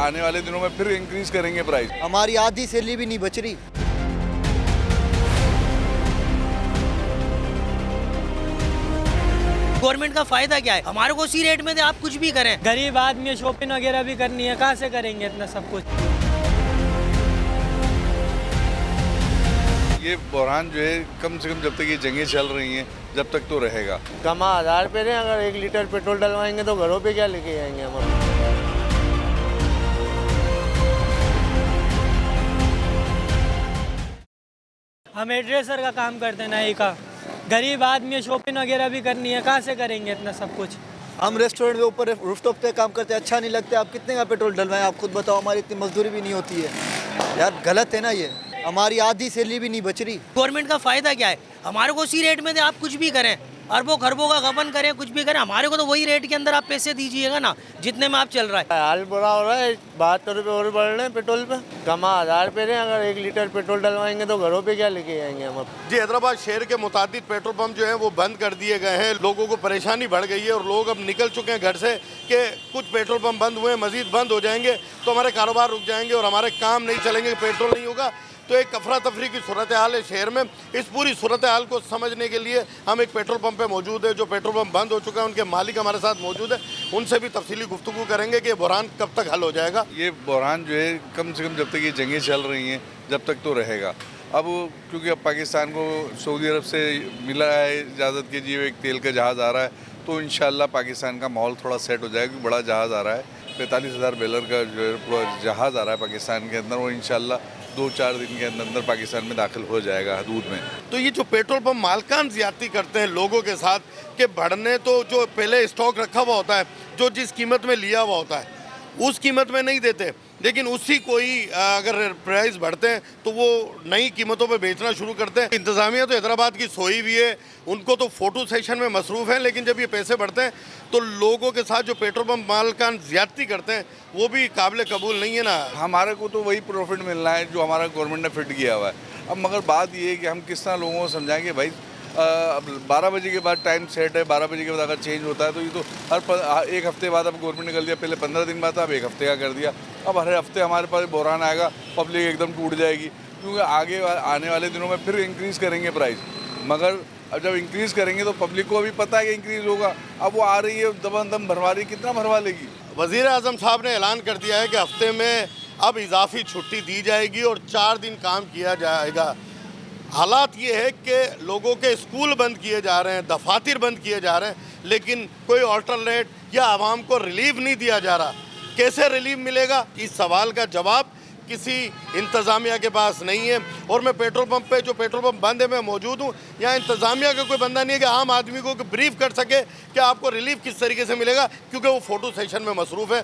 आने वाले दिनों में फिर इंक्रीज करेंगे प्राइस। हमारी आधी सैलरी भी नहीं बच रही। गवर्नमेंट का फायदा क्या है? हमारे को उसी रेट में दे, आप कुछ भी करें। गरीब आदमी शॉपिंग वगैरह भी करनी है, कहाँ से करेंगे इतना सब कुछ। ये बहरान जो है कम से कम जब तक ये जंगें चल रही हैं जब तक तो रहेगा। कमा 1000 पे दें, अगर 1 लीटर पेट्रोल डलवाएंगे तो घरों पे क्या लेके आएंगे हम। हम एड्रेसर का काम करते हैं नाई का। गरीब आदमी शॉपिंग वगैरह भी करनी है, कहाँ से करेंगे इतना सब कुछ। हम रेस्टोरेंट के ऊपर रूफटॉप पे काम करते हैं, अच्छा नहीं लगता। आप कितने का पेट्रोल डलवाएं, आप खुद बताओ। हमारी इतनी मजदूरी भी नहीं होती है यार, गलत है ना ये। हमारी आधी सैलरी भी नहीं बच रही। गवर्नमेंट का फायदा क्या है? हमारे को उसी रेट में दे, आप कुछ भी करें, अरबों खरबों का गबन करें, कुछ भी करें, हमारे को तो वही रेट के अंदर आप पैसे दीजिएगा ना जितने में आप चल रहा है। हाल बुरा हो रहा है, 72 रुपये और बढ़ रहे हैं पेट्रोल पे। कमा 1000 पे दें, अगर 1 लीटर पेट्रोल डलवाएंगे तो घरों पे क्या लेके आएंगे हम। जी, हैदराबाद शहर के मुतादिद पेट्रोल पंप जो है वो बंद कर दिए गए हैं। लोगों को परेशानी बढ़ गई है और लोग अब निकल चुके हैं घर से कि कुछ पेट्रोल पंप बंद हुए, मजीद बंद हो जाएंगे तो हमारे कारोबार रुक जाएंगे और हमारे काम नहीं चलेंगे, पेट्रोल नहीं होगा। तो एक अफरा तफरी की सूरत हाल है शहर में। इस पूरी सूरत हाल को समझने के लिए हम एक पेट्रोल पंप पे मौजूद है। जो पेट्रोल पंप बंद हो चुका है उनके मालिक हमारे साथ मौजूद है, उनसे भी तफसीली गुफ्तगू करेंगे कि ये बहरान कब तक हल हो जाएगा। ये बहरान जो है कम से कम जब तक ये जंगें चल रही हैं जब तक तो रहेगा। अब क्योंकि अब पाकिस्तान को सऊदी अरब से मिला है इजाज़त के जी एक तेल का जहाज़ आ रहा है, तो इंशाल्लाह पाकिस्तान का माहौल थोड़ा सेट हो जाएगा। बड़ा जहाज़ आ रहा है, 45,000 बैरल का जो है पूरा जहाज़ आ रहा है पाकिस्तान के अंदर, वो इंशाल्लाह 2-4 दिन के अंदर पाकिस्तान में दाखिल हो जाएगा हदूद में। तो ये जो पेट्रोल पंप मालकान ज्यादती करते हैं लोगों के साथ कि बढ़ने, तो जो पहले स्टॉक रखा हुआ होता है, जो जिस कीमत में लिया हुआ होता है उस कीमत में नहीं देते, लेकिन उसी कोई अगर प्राइस बढ़ते हैं तो वो नई कीमतों पे बेचना शुरू करते हैं। इंतज़ामिया तो हैदराबाद की सोई हुई है, उनको तो फ़ोटो सेशन में मसरूफ़ है, लेकिन जब ये पैसे बढ़ते हैं तो लोगों के साथ जो पेट्रोल पंप मालकान ज़्यादती करते हैं वो भी काबिल कबूल नहीं है ना। हमारे को तो वही प्रॉफिट मिलना है जो हमारा गवर्नमेंट ने फिट किया हुआ है। अब मगर बात ये है कि हम किस तरह लोगों को समझाएंगे भाई, अब 12 बजे के बाद टाइम सेट है, 12 बजे के बाद अगर चेंज होता है तो ये तो हर एक हफ्ते बाद अब गवर्नमेंट ने कर दिया। पहले 15 दिन बाद था, अब एक हफ्ते का कर दिया। अब हर हफ्ते हमारे पास बहरान आएगा, पब्लिक एकदम टूट जाएगी, क्योंकि आगे आने वाले दिनों में फिर इंक्रीज़ करेंगे प्राइस। मगर अब जब इंक्रीज़ करेंगे तो पब्लिक को भी पता है कि इंक्रीज़ होगा। अब वो आ रही है दम भरवा रही, कितना भरवा लेगी। वज़ीर आज़म साहब ने ऐलान कर दिया है कि हफ्ते में अब इजाफी छुट्टी दी जाएगी और 4 दिन काम किया जाएगा। हालात ये है कि लोगों के स्कूल बंद किए जा रहे हैं, दफातर बंद किए जा रहे हैं, लेकिन कोई अल्टरनेट या आवाम को रिलीफ नहीं दिया जा रहा। कैसे रिलीफ मिलेगा, इस सवाल का जवाब किसी इंतज़ामिया के पास नहीं है। और मैं पेट्रोल पंप पे, जो पेट्रोल पंप बंद है, मैं मौजूद हूँ। यहाँ इंतज़ामिया का कोई बंदा नहीं है कि आम आदमी को ब्रीफ कर सके कि आपको रिलीफ किस तरीके से मिलेगा, क्योंकि वो फ़ोटो सेशन में मसरूफ़ है।